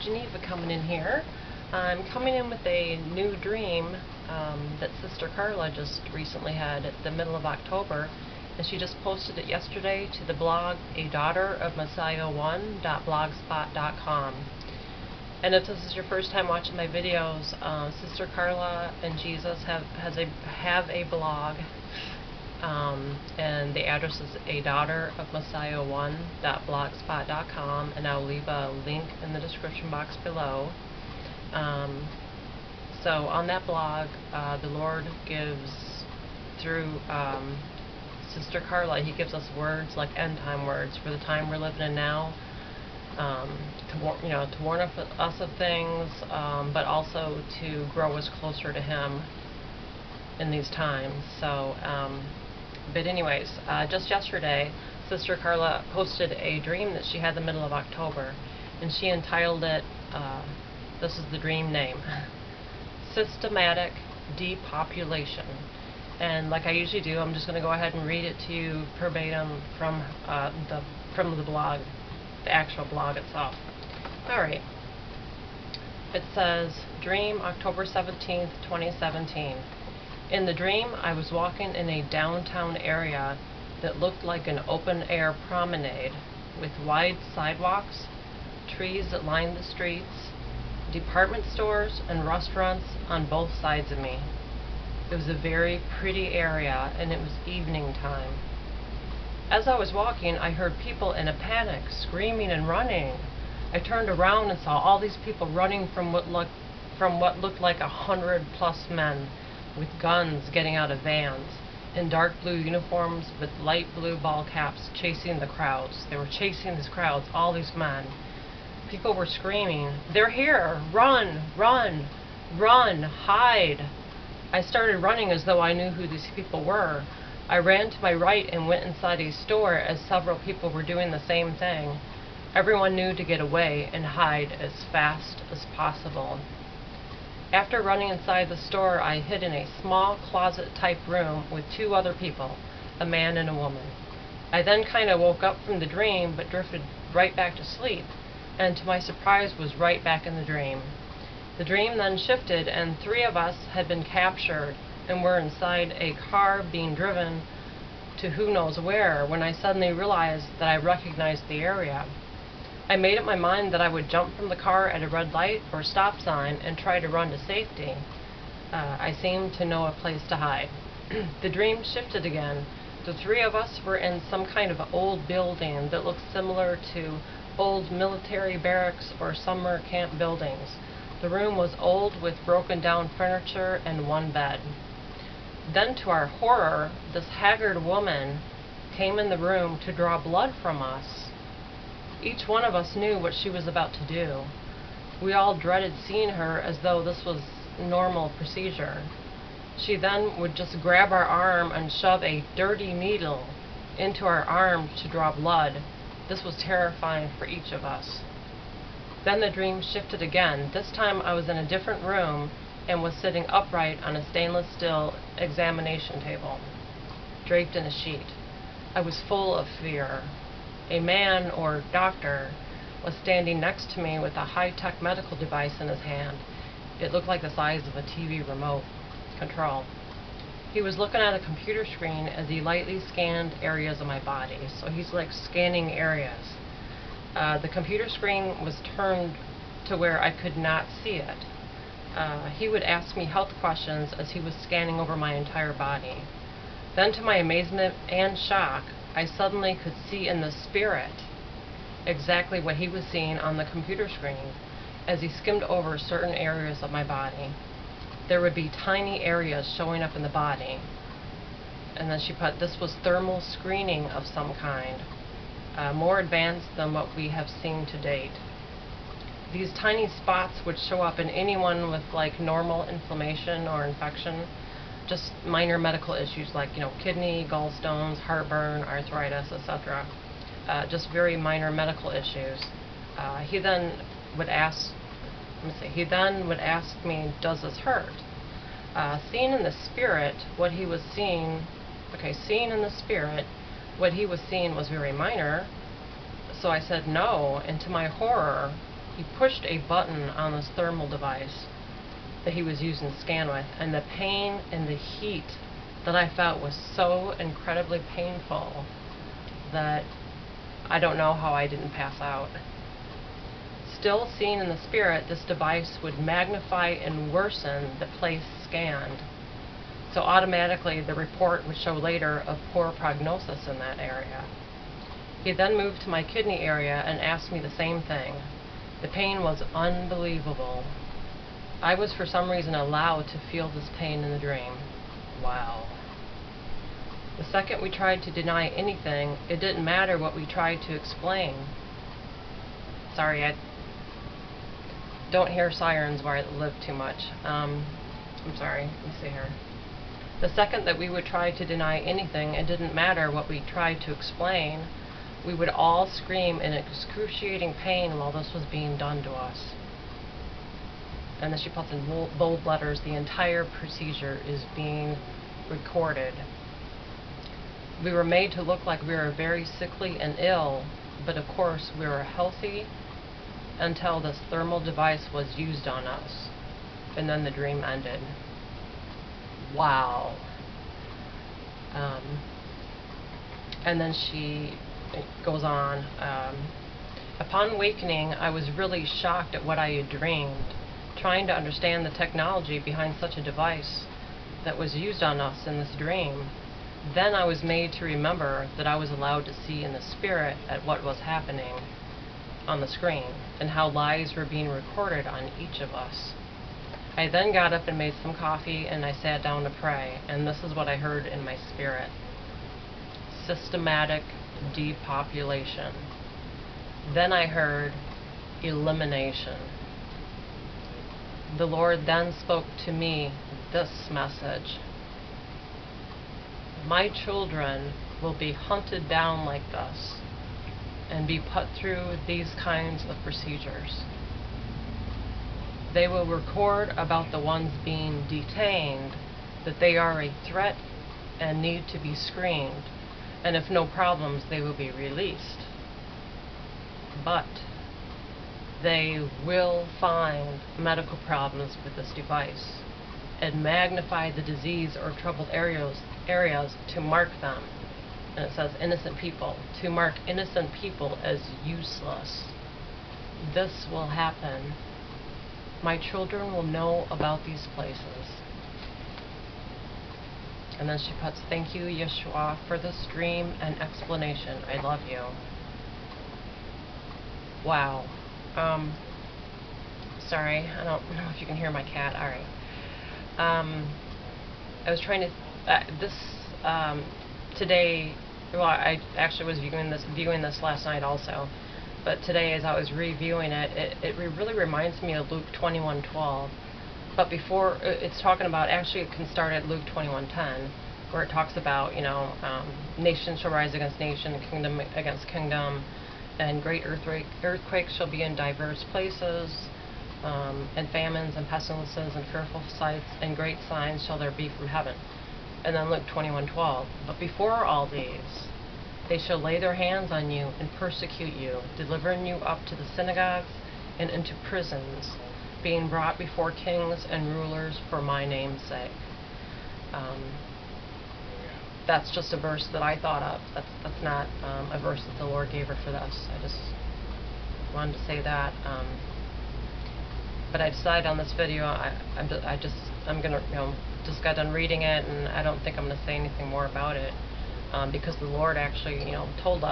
Geneva coming in here. I'm coming in with a new dream that Sister Carla just recently had at the middle of October, and she just posted it yesterday to the blog A Daughter of Messiah 1.blogspot.com. And if this is your first time watching my videos, Sister Carla and Jesus have a blog, and the address is A Daughter of Messiah 1.blogspot.com, and I'll leave a link in the description box below. So on that blog, the Lord gives, through Sister Carla, He gives us words like end time words for the time we're living in now, to warn us of things, but also to grow us closer to Him in these times. So, but anyways, just yesterday, Sister Carla posted a dream that she had in the middle of October, and she entitled it, this is the dream name, Systematic Depopulation. And like I usually do, I'm just going to go ahead and read it to you verbatim from the blog, the actual blog itself. Alright. It says, Dream, October 17th, 2017. In the dream, I was walking in a downtown area that looked like an open-air promenade with wide sidewalks, trees that lined the streets, department stores and restaurants on both sides of me. It was a very pretty area, and it was evening time. As I was walking, I heard people in a panic, screaming and running. I turned around and saw all these people running from what looked like 100+ men with guns getting out of vans, in dark blue uniforms with light blue ball caps, chasing the crowds. They were chasing these crowds, all these men. People were screaming, "They're here! Run! Run! Run! Hide!" I started running as though I knew who these people were. I ran to my right and went inside a store as several people were doing the same thing. Everyone knew to get away and hide as fast as possible. After running inside the store, I hid in a small closet-type room with two other people, a man and a woman. I then kind of woke up from the dream but drifted right back to sleep, and to my surprise was right back in the dream. The dream then shifted, and three of us had been captured and were inside a car being driven to who knows where, when I suddenly realized that I recognized the area. I made up my mind that I would jump from the car at a red light or stop sign and try to run to safety. I seemed to know a place to hide. The dream shifted again. The three of us were in some kind of old building that looked similar to old military barracks or summer camp buildings. The room was old with broken down furniture and one bed. Then, to our horror, this haggard woman came in the room to draw blood from us. Each one of us knew what she was about to do. We all dreaded seeing her as though this was normal procedure. She then would just grab our arm and shove a dirty needle into our arm to draw blood. This was terrifying for each of us. Then the dream shifted again. This time I was in a different room and was sitting upright on a stainless steel examination table, draped in a sheet. I was full of fear. A man, or doctor, was standing next to me with a high-tech medical device in his hand. It looked like the size of a TV remote control. He was looking at a computer screen as he lightly scanned areas of my body. So he's like scanning areas. The computer screen was turned to where I could not see it. He would ask me health questions as he was scanning over my entire body. Then, to my amazement and shock, I suddenly could see in the spirit exactly what he was seeing on the computer screen as he skimmed over certain areas of my body. There would be tiny areas showing up in the body. And then she put, this was thermal screening of some kind, more advanced than what we have seen to date. These tiny spots would show up in anyone with like normal inflammation or infection, just minor medical issues like, kidney, gallstones, heartburn, arthritis, etc. Just very minor medical issues. He then would ask me, does this hurt? Seeing in the spirit what he was seeing, what he was seeing was very minor, so I said no, and to my horror, he pushed a button on this thermal device that he was using to scan with, and the pain and the heat that I felt was so incredibly painful that I don't know how I didn't pass out. Still seen in the spirit, this device would magnify and worsen the place scanned. So automatically the report would show later of poor prognosis in that area. He then moved to my kidney area and asked me the same thing. The pain was unbelievable. I was for some reason allowed to feel this pain in the dream. Wow. The second we tried to deny anything, it didn't matter what we tried to explain. Sorry, I don't hear sirens where I live too much. I'm sorry, let me see here. The second that we would try to deny anything, it didn't matter what we tried to explain, we would all scream in excruciating pain while this was being done to us. And then she puts in bold letters, the entire procedure is being recorded. We were made to look like we were very sickly and ill, but of course we were healthy until this thermal device was used on us. And then the dream ended. Wow. And then she goes on. Upon awakening, I was really shocked at what I had dreamed, trying to understand the technology behind such a device that was used on us in this dream. Then I was made to remember that I was allowed to see in the spirit at what was happening on the screen and how lies were being recorded on each of us. I then got up and made some coffee and I sat down to pray, and this is what I heard in my spirit. Systematic depopulation. Then I heard elimination. The Lord then spoke to me this message. My children will be hunted down like this and be put through these kinds of procedures. They will record about the ones being detained that they are a threat and need to be screened, and if no problems, they will be released. But they will find medical problems with this device and magnify the disease or troubled areas to mark them. And it says innocent people, to mark innocent people as useless. This will happen. My children will know about these places. And then she puts, thank you, Yeshua, for this dream and explanation. I love you. Wow. Sorry, I don't know if you can hear my cat. Alright. I was trying to, today, well, I actually was viewing this last night also, but today as I was reviewing it, it really reminds me of Luke 21:12. But before, it's talking about, actually it can start at Luke 21:10, where it talks about, nation shall rise against nation, and kingdom against kingdom, and great earthquakes shall be in diverse places, and famines and pestilences and fearful sights, and great signs shall there be from heaven. And then Luke 21:12. But before all these, they shall lay their hands on you and persecute you, delivering you up to the synagogues and into prisons, being brought before kings and rulers for my name's sake. That's just a verse that I thought of. That's not a verse that the Lord gave her for this. I just wanted to say that. But I decided on this video, I'm gonna, just got done reading it, and I don't think I'm gonna say anything more about it, because the Lord actually, told us.